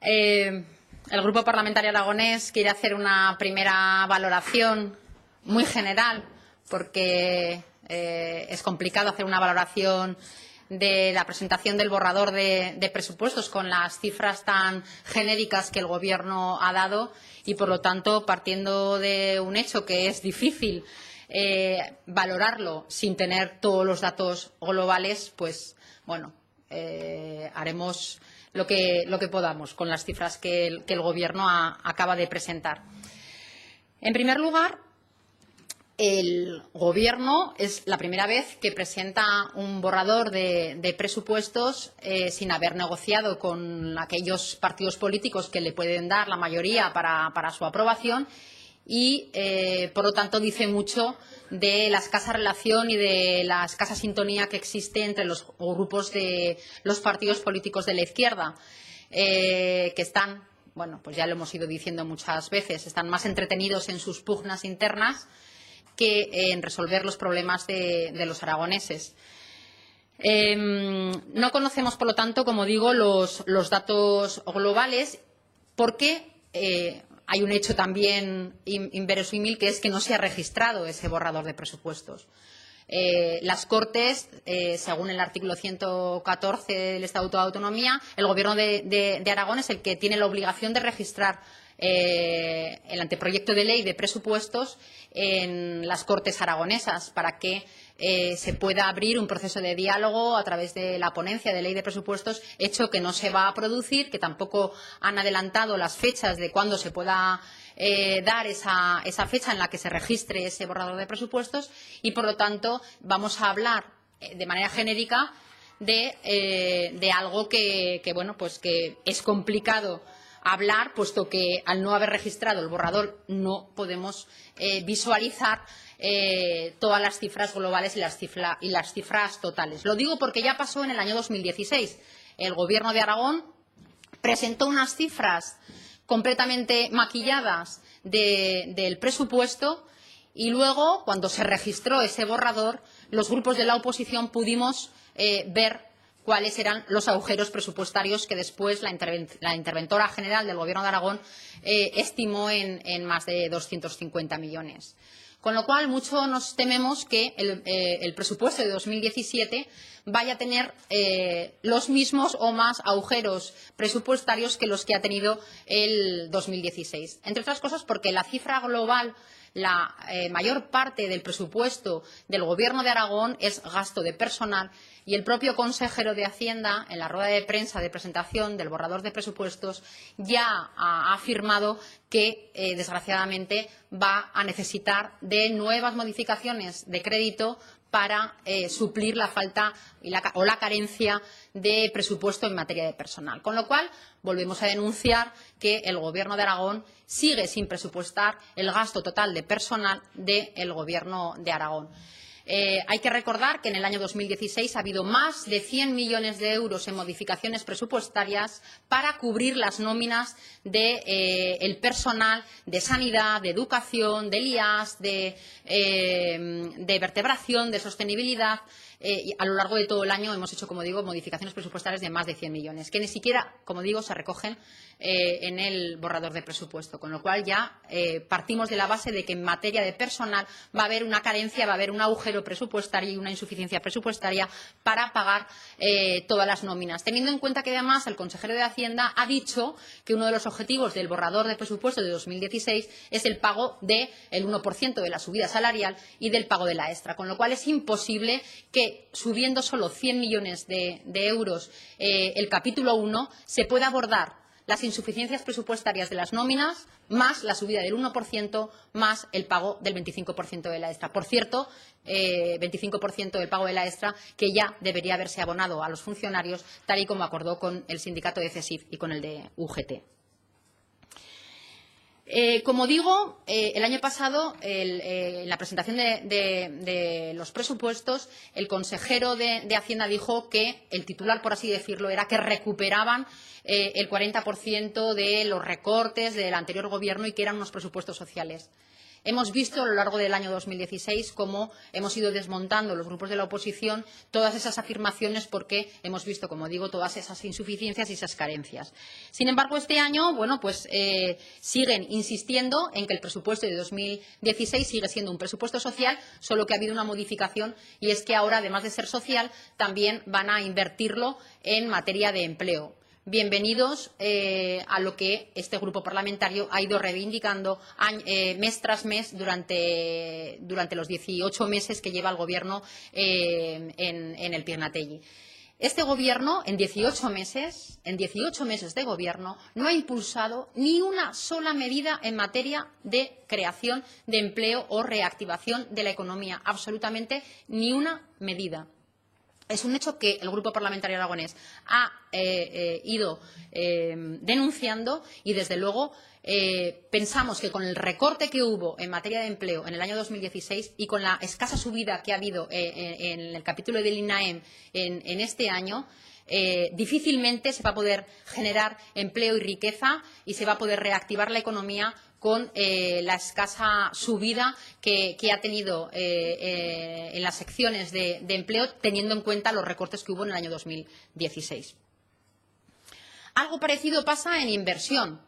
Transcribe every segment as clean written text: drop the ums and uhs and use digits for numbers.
El Grupo Parlamentario Aragonés quiere hacer una primera valoración muy general, porque es complicado hacer una valoración de la presentación del borrador de presupuestos con las cifras tan genéricas que el Gobierno ha dado y, por lo tanto, partiendo de un hecho que es difícil valorarlo sin tener todos los datos globales, pues, bueno, haremos lo que podamos con las cifras que el Gobierno acaba de presentar. En primer lugar, el Gobierno es la primera vez que presenta un borrador de presupuestos sin haber negociado con aquellos partidos políticos que le pueden dar la mayoría para su aprobación y, por lo tanto, dice mucho de la escasa relación y de la escasa sintonía que existe entre los grupos de los partidos políticos de la izquierda, que están, bueno, pues ya lo hemos ido diciendo muchas veces, están más entretenidos en sus pugnas internas que en resolver los problemas de los aragoneses. No conocemos, por lo tanto, como digo, los datos globales, porque hay un hecho también inverosímil, que es que no se ha registrado ese borrador de presupuestos. Las Cortes, según el artículo 114 del Estatuto de Autonomía, el Gobierno de Aragón es el que tiene la obligación de registrar el anteproyecto de ley de presupuestos en las Cortes aragonesas para que se pueda abrir un proceso de diálogo a través de la ponencia de ley de presupuestos, hecho que no se va a producir, que tampoco han adelantado las fechas de cuándo se pueda dar esa fecha en la que se registre ese borrador de presupuestos y, por lo tanto, vamos a hablar de manera genérica de algo que bueno, pues que es complicado hablar, puesto que al no haber registrado el borrador no podemos visualizar todas las cifras globales y las cifras totales. Lo digo porque ya pasó en el año 2016. El Gobierno de Aragón presentó unas cifras completamente maquilladas del presupuesto y luego, cuando se registró ese borrador, los grupos de la oposición pudimos ver cuáles eran los agujeros presupuestarios que después la interventora general del Gobierno de Aragón estimó en más de 250 millones. Con lo cual, mucho nos tememos que el presupuesto de 2017 vaya a tener los mismos o más agujeros presupuestarios que los que ha tenido el 2016. Entre otras cosas, porque la cifra global, la mayor parte del presupuesto del Gobierno de Aragón es gasto de personal, y el propio consejero de Hacienda, en la rueda de prensa de presentación del borrador de presupuestos, ya ha afirmado que, desgraciadamente, va a necesitar de nuevas modificaciones de crédito para suplir la falta o la carencia de presupuesto en materia de personal. Con lo cual, volvemos a denunciar que el Gobierno de Aragón sigue sin presupuestar el gasto total de personal del Gobierno de Aragón. Hay que recordar que en el año 2016 ha habido más de 100 millones de euros en modificaciones presupuestarias para cubrir las nóminas del personal de sanidad, de educación, del IAS, de vertebración, de sostenibilidad. Y a lo largo de todo el año hemos hecho, como digo, modificaciones presupuestarias de más de 100 millones, que ni siquiera, como digo, se recogen en el borrador de presupuesto, con lo cual ya partimos de la base de que en materia de personal va a haber una carencia, va a haber un agujero presupuestario y una insuficiencia presupuestaria para pagar todas las nóminas, teniendo en cuenta que, además, el consejero de Hacienda ha dicho que uno de los objetivos del borrador de presupuesto de 2016 es el pago del 1% de la subida salarial y del pago de la extra, con lo cual es imposible que, subiendo solo 100 millones de euros el capítulo 1, se pueda abordar las insuficiencias presupuestarias de las nóminas, más la subida del 1%, más el pago del 25% de la extra. Por cierto, 25% del pago de la extra que ya debería haberse abonado a los funcionarios, tal y como acordó con el sindicato de CESIF y con el de UGT. Como digo, el año pasado, en la presentación de los presupuestos, el consejero de Hacienda dijo que el titular, por así decirlo, era que recuperaban el 40% de los recortes del anterior Gobierno y que eran unos presupuestos sociales. Hemos visto a lo largo del año 2016 cómo hemos ido desmontando los grupos de la oposición todas esas afirmaciones porque hemos visto, como digo, todas esas insuficiencias y esas carencias. Sin embargo, este año, bueno, pues siguen insistiendo en que el presupuesto de 2016 sigue siendo un presupuesto social, solo que ha habido una modificación y es que ahora, además de ser social, también van a invertirlo en materia de empleo. Bienvenidos a lo que este grupo parlamentario ha ido reivindicando mes tras mes durante los 18 meses que lleva el Gobierno en el Piernategui. Este Gobierno, en 18 meses de Gobierno, no ha impulsado ni una sola medida en materia de creación de empleo o reactivación de la economía. Absolutamente ni una medida. Es un hecho que el Grupo Parlamentario Aragonés ha ido denunciando y, desde luego, pensamos que con el recorte que hubo en materia de empleo en el año 2016 y con la escasa subida que ha habido en el capítulo del INAEM en este año, difícilmente se va a poder generar empleo y riqueza y se va a poder reactivar la economía con la escasa subida que ha tenido en las secciones de empleo, teniendo en cuenta los recortes que hubo en el año 2016. Algo parecido pasa en inversión.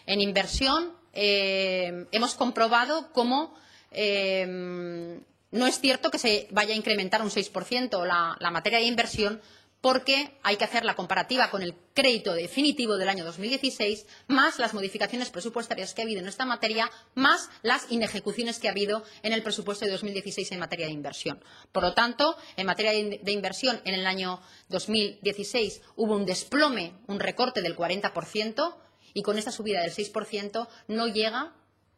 En inversión hemos comprobado cómo no es cierto que se vaya a incrementar un 6% la materia de inversión, porque hay que hacer la comparativa con el crédito definitivo del año 2016, más las modificaciones presupuestarias que ha habido en esta materia, más las inejecuciones que ha habido en el presupuesto de 2016 en materia de inversión. Por lo tanto, en materia de inversión, en el año 2016 hubo un desplome, un recorte del 40%, y con esta subida del 6% no llega,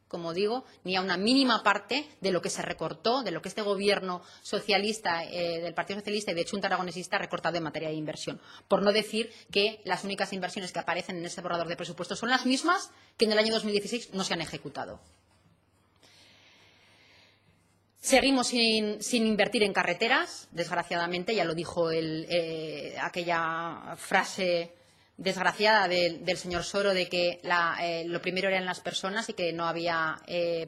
como digo, ni a una mínima parte de lo que se recortó, de lo que este Gobierno socialista, del Partido Socialista y de Chunta Aragonesista ha recortado en materia de inversión. Por no decir que las únicas inversiones que aparecen en ese borrador de presupuestos son las mismas que en el año 2016 no se han ejecutado. Seguimos sin invertir en carreteras, desgraciadamente, ya lo dijo aquella frase desgraciada del señor Soro de que lo primero eran las personas y que no había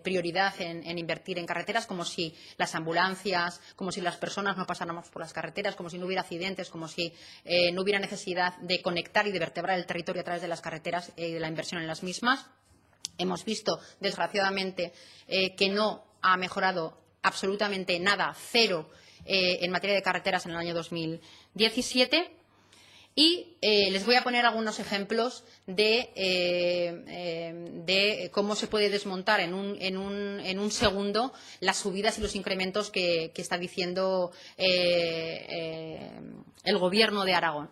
prioridad en invertir en carreteras, como si las ambulancias, como si las personas no pasáramos por las carreteras, como si no hubiera accidentes, como si no hubiera necesidad de conectar y de vertebrar el territorio a través de las carreteras y de la inversión en las mismas. Hemos visto, desgraciadamente, que no ha mejorado absolutamente nada, cero, en materia de carreteras en el año 2017. Y les voy a poner algunos ejemplos de cómo se puede desmontar en un segundo las subidas y los incrementos que está diciendo el Gobierno de Aragón.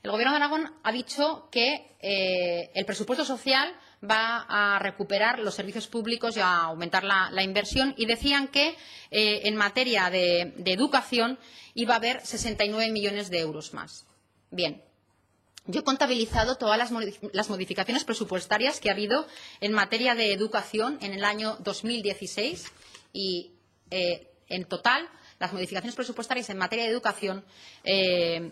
El Gobierno de Aragón ha dicho que el presupuesto social va a recuperar los servicios públicos y a aumentar la inversión, y decían que en materia de educación iba a haber 69 millones de euros más. Bien, yo he contabilizado todas las modificaciones presupuestarias que ha habido en materia de educación en el año 2016 y en total las modificaciones presupuestarias en materia de educación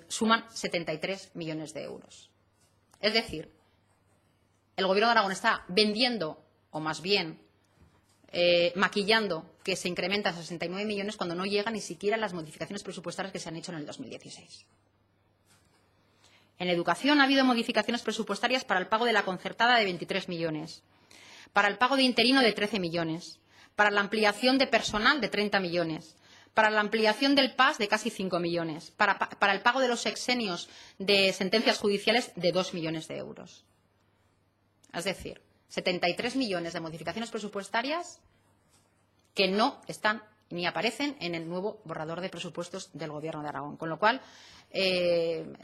suman 73 millones de euros. Es decir, el Gobierno de Aragón está vendiendo, o más bien maquillando, que se incrementan 69 millones cuando no llegan ni siquiera las modificaciones presupuestarias que se han hecho en el 2016. En educación ha habido modificaciones presupuestarias para el pago de la concertada de 23 millones, para el pago de interino de 13 millones, para la ampliación de personal de 30 millones, para la ampliación del PAS de casi 5 millones, para el pago de los sexenios de sentencias judiciales de 2 millones de euros. Es decir, 73 millones de modificaciones presupuestarias que no están ni aparecen en el nuevo borrador de presupuestos del Gobierno de Aragón. Con lo cual,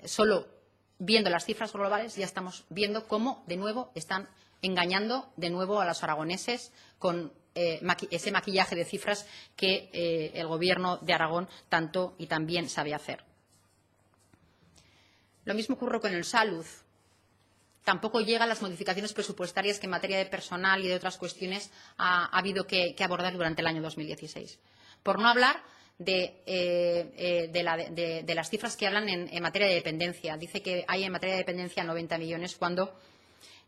solo viendo las cifras globales ya estamos viendo cómo, de nuevo, están engañando de nuevo a los aragoneses con ese maquillaje de cifras que el Gobierno de Aragón tanto y tan bien sabe hacer. Lo mismo ocurre con el salud. Tampoco llegan las modificaciones presupuestarias que en materia de personal y de otras cuestiones ha habido que abordar durante el año 2016. Por no hablar de las cifras que hablan en materia de dependencia. Dice que hay en materia de dependencia 90 millones cuando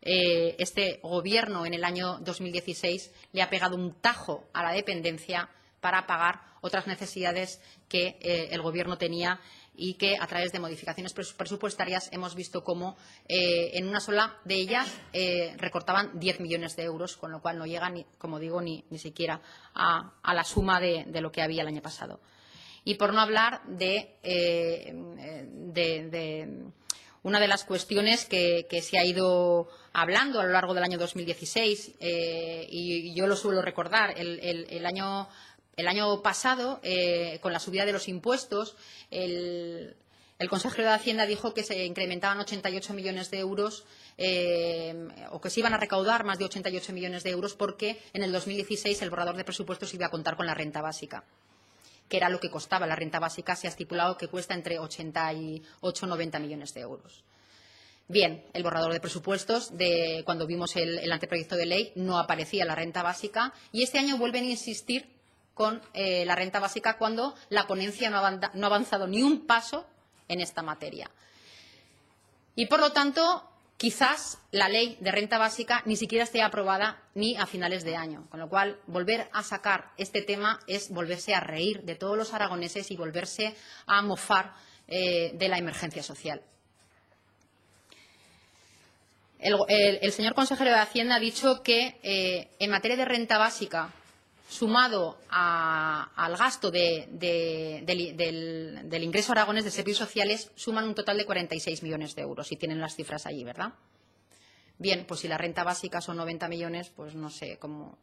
este Gobierno en el año 2016 le ha pegado un tajo a la dependencia para pagar otras necesidades que el Gobierno tenía y que, a través de modificaciones presupuestarias, hemos visto cómo en una sola de ellas recortaban 10 millones de euros, con lo cual no llega, como digo, ni siquiera a la suma de lo que había el año pasado. Y por no hablar de una de las cuestiones que se ha ido hablando a lo largo del año 2016, y yo lo suelo recordar, el año pasado, con la subida de los impuestos, el consejero de Hacienda dijo que se incrementaban 88 millones de euros o que se iban a recaudar más de 88 millones de euros porque en el 2016 el borrador de presupuestos iba a contar con la renta básica, que era lo que costaba. La renta básica se ha estipulado que cuesta entre 88 y 90 millones de euros. Bien, el borrador de presupuestos, cuando vimos el anteproyecto de ley, no aparecía la renta básica y este año vuelven a insistir con la renta básica cuando la ponencia no ha avanzado ni un paso en esta materia. Y, por lo tanto, quizás la ley de renta básica ni siquiera esté aprobada ni a finales de año, con lo cual volver a sacar este tema es volverse a reír de todos los aragoneses y volverse a mofar de la emergencia social. El señor consejero de Hacienda ha dicho que en materia de renta básica, sumado al gasto del ingreso aragonés de servicios sociales, suman un total de 46 millones de euros. Y tienen las cifras allí, ¿verdad? Bien, pues si la renta básica son 90 millones, pues no sé cómo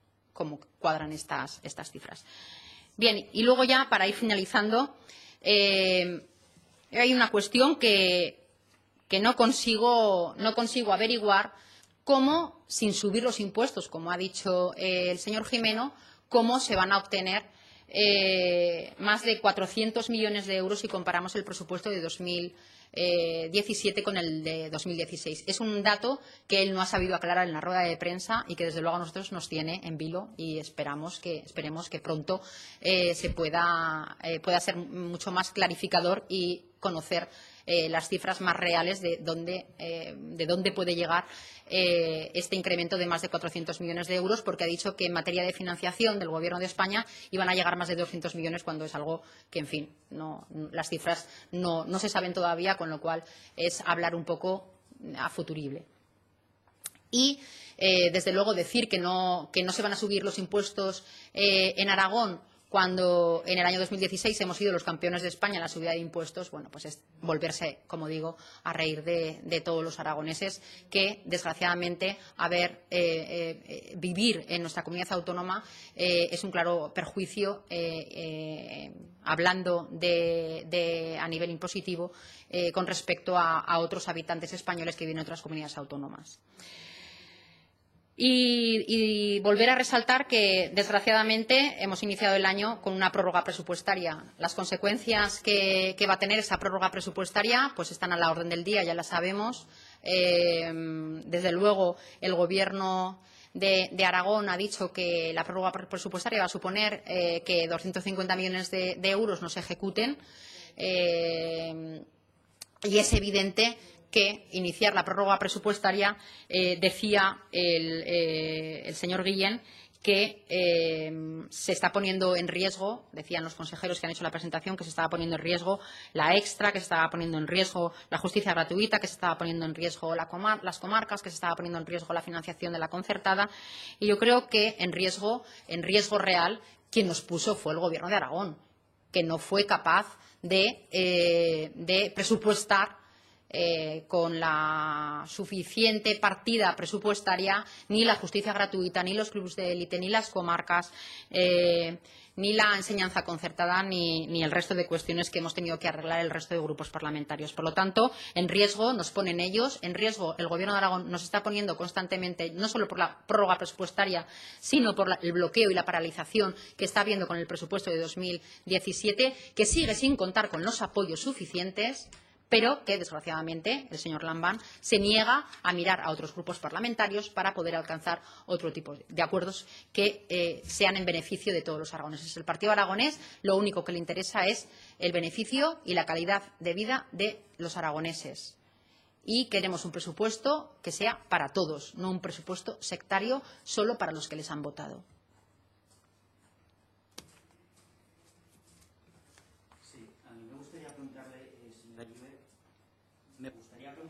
cuadran estas cifras. Bien, y luego ya, para ir finalizando, hay una cuestión que no consigo averiguar: cómo, sin subir los impuestos, como ha dicho el señor Gimeno, cómo se van a obtener más de 400 millones de euros si comparamos el presupuesto de 2017 con el de 2016. Es un dato que él no ha sabido aclarar en la rueda de prensa y que, desde luego, a nosotros nos tiene en vilo, y esperemos que pronto se pueda ser mucho más clarificador y conocer las cifras más reales de dónde puede llegar este incremento de más de 400 millones de euros, porque ha dicho que en materia de financiación del Gobierno de España iban a llegar más de 200 millones, cuando es algo que, en fin, las cifras no se saben todavía, con lo cual es hablar un poco a futurible. Y, desde luego, decir que no se van a subir los impuestos en Aragón, cuando en el año 2016 hemos sido los campeones de España en la subida de impuestos, bueno, pues es volverse, como digo, a reír de todos los aragoneses que, desgraciadamente, vivir en nuestra comunidad autónoma es un claro perjuicio, hablando a nivel impositivo, con respecto a otros habitantes españoles que viven en otras comunidades autónomas. Y volver a resaltar que, desgraciadamente, hemos iniciado el año con una prórroga presupuestaria. Las consecuencias que va a tener esa prórroga presupuestaria pues están a la orden del día, ya las sabemos. Desde luego, el Gobierno de Aragón ha dicho que la prórroga presupuestaria va a suponer que 250 millones de euros no se ejecuten. Y es evidente que iniciar la prórroga presupuestaria, decía el señor Guillén, que se está poniendo en riesgo, decían los consejeros que han hecho la presentación, que se estaba poniendo en riesgo la extra, que se estaba poniendo en riesgo la justicia gratuita, que se estaba poniendo en riesgo las comarcas, que se estaba poniendo en riesgo la financiación de la concertada. Y yo creo que en riesgo real, quien nos puso fue el Gobierno de Aragón, que no fue capaz de presupuestar con la suficiente partida presupuestaria ni la justicia gratuita, ni los clubes de élite, ni las comarcas, ni la enseñanza concertada, ni el resto de cuestiones que hemos tenido que arreglar el resto de grupos parlamentarios. Por lo tanto, en riesgo nos ponen ellos, en riesgo el Gobierno de Aragón nos está poniendo constantemente, no solo por la prórroga presupuestaria, sino por el bloqueo y la paralización que está habiendo con el presupuesto de 2017, que sigue sin contar con los apoyos suficientes, pero que, desgraciadamente, el señor Lambán se niega a mirar a otros grupos parlamentarios para poder alcanzar otro tipo de acuerdos que sean en beneficio de todos los aragoneses. El Partido Aragonés lo único que le interesa es el beneficio y la calidad de vida de los aragoneses. y queremos un presupuesto que sea para todos, no un presupuesto sectario solo para los que les han votado. Sí, a mí me gustaría preguntarle, señora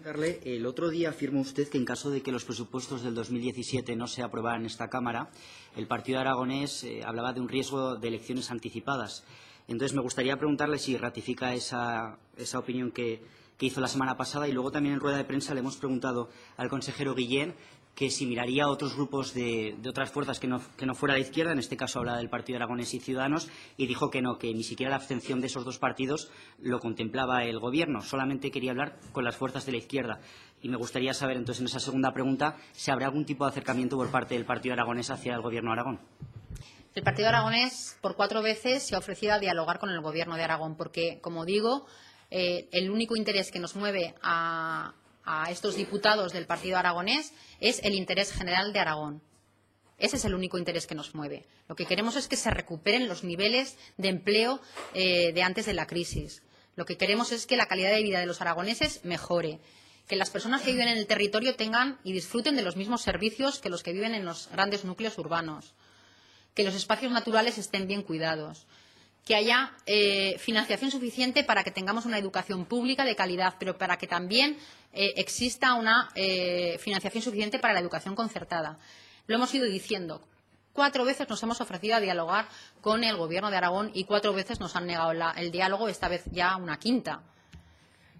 Llave, el otro día afirmó usted que en caso de que los presupuestos del 2017 no se aprobaran en esta Cámara, el Partido Aragonés hablaba de un riesgo de elecciones anticipadas. Entonces, me gustaría preguntarle si ratifica esa opinión que hizo la semana pasada, y luego también en rueda de prensa le hemos preguntado al consejero Guillén que si miraría a otros grupos de otras fuerzas que no fuera la izquierda, en este caso habla del Partido Aragonés y Ciudadanos, y dijo que no, que ni siquiera la abstención de esos dos partidos lo contemplaba el Gobierno, solamente quería hablar con las fuerzas de la izquierda. Y me gustaría saber, entonces, en esa segunda pregunta, si habrá algún tipo de acercamiento por parte del Partido Aragonés hacia el Gobierno de Aragón. El Partido Aragonés, por 4 veces, se ha ofrecido a dialogar con el Gobierno de Aragón, porque, como digo, el único interés que nos mueve a estos diputados del Partido Aragonés es el interés general de Aragón. Ese es el único interés que nos mueve. Lo que queremos es que se recuperen los niveles de empleo de antes de la crisis. Lo que queremos es que la calidad de vida de los aragoneses mejore, que las personas que viven en el territorio tengan y disfruten de los mismos servicios que los que viven en los grandes núcleos urbanos, que los espacios naturales estén bien cuidados, que haya financiación suficiente para que tengamos una educación pública de calidad, pero para que también exista una financiación suficiente para la educación concertada. Lo hemos ido diciendo. 4 veces nos hemos ofrecido a dialogar con el Gobierno de Aragón y 4 veces nos han negado el diálogo, esta vez ya una quinta.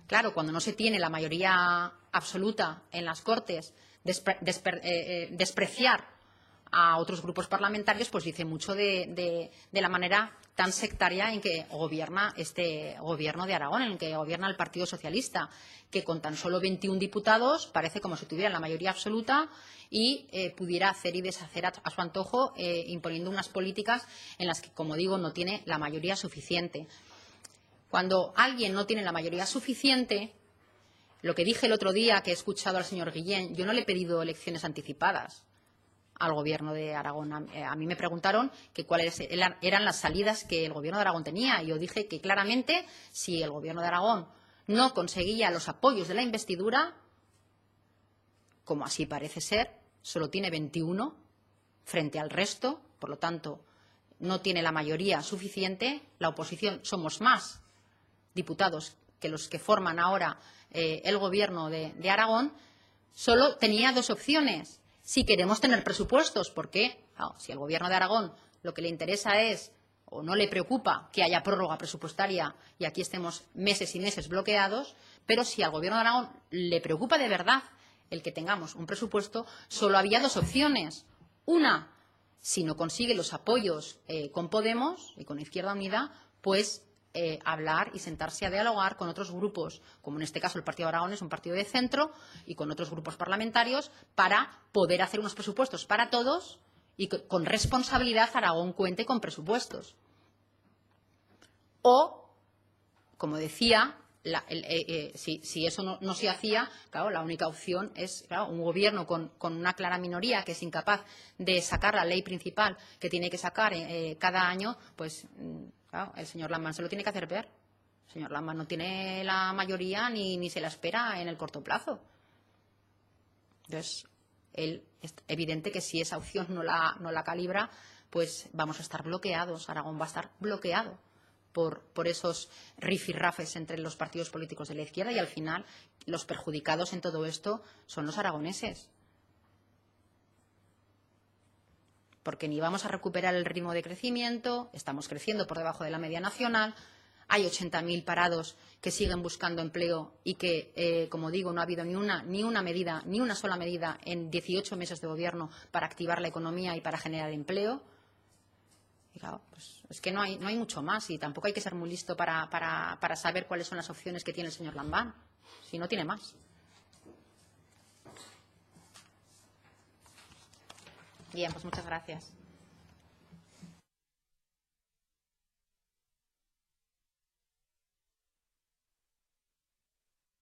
Claro, cuando no se tiene la mayoría absoluta en las Cortes, despreciar a otros grupos parlamentarios, pues dice mucho de la manera tan sectaria en que gobierna este Gobierno de Aragón, en el que gobierna el Partido Socialista, que con tan solo 21 diputados parece como si tuvieran la mayoría absoluta y pudiera hacer y deshacer a su antojo, imponiendo unas políticas en las que, como digo, no tiene la mayoría suficiente. Cuando alguien no tiene la mayoría suficiente, lo que dije el otro día, que he escuchado al señor Guillén, yo no le he pedido elecciones anticipadas al Gobierno de Aragón. A mí me preguntaron que cuáles eran las salidas que el Gobierno de Aragón tenía, y yo dije que claramente, si el Gobierno de Aragón no conseguía los apoyos de la investidura, como así parece ser, solo tiene 21 frente al resto, por lo tanto, no tiene la mayoría suficiente. La oposición somos más diputados que los que forman ahora el Gobierno de Aragón. Solo tenía 2 opciones. Si queremos tener presupuestos, porque si al Gobierno de Aragón lo que le interesa es, o no le preocupa, que haya prórroga presupuestaria y aquí estemos meses y meses bloqueados, pero si al Gobierno de Aragón le preocupa de verdad el que tengamos un presupuesto, solo había 2 opciones. Una, si no consigue los apoyos con Podemos y con Izquierda Unida, pues hablar y sentarse a dialogar con otros grupos, como en este caso el Partido Aragón es un partido de centro, y con otros grupos parlamentarios, para poder hacer unos presupuestos para todos y con responsabilidad Aragón cuente con presupuestos. O, como decía, si eso no se hacía, claro, la única opción es un Gobierno con una clara minoría que es incapaz de sacar la ley principal que tiene que sacar cada año, pues claro, el señor Lamán se lo tiene que hacer ver. El señor Lamán no tiene la mayoría ni se la espera en el corto plazo. Entonces, es evidente que si esa opción no la calibra, pues vamos a estar bloqueados. Aragón va a estar bloqueado por esos rifirrafes entre los partidos políticos de la izquierda, y al final los perjudicados en todo esto son los aragoneses. Porque ni vamos a recuperar el ritmo de crecimiento, estamos creciendo por debajo de la media nacional, hay 80.000 parados que siguen buscando empleo y que, como digo, no ha habido ni una sola medida en 18 meses de gobierno para activar la economía y para generar empleo. Y claro, pues es que no hay mucho más, y tampoco hay que ser muy listo para saber cuáles son las opciones que tiene el señor Lamán, si no tiene más. Bien, pues muchas gracias.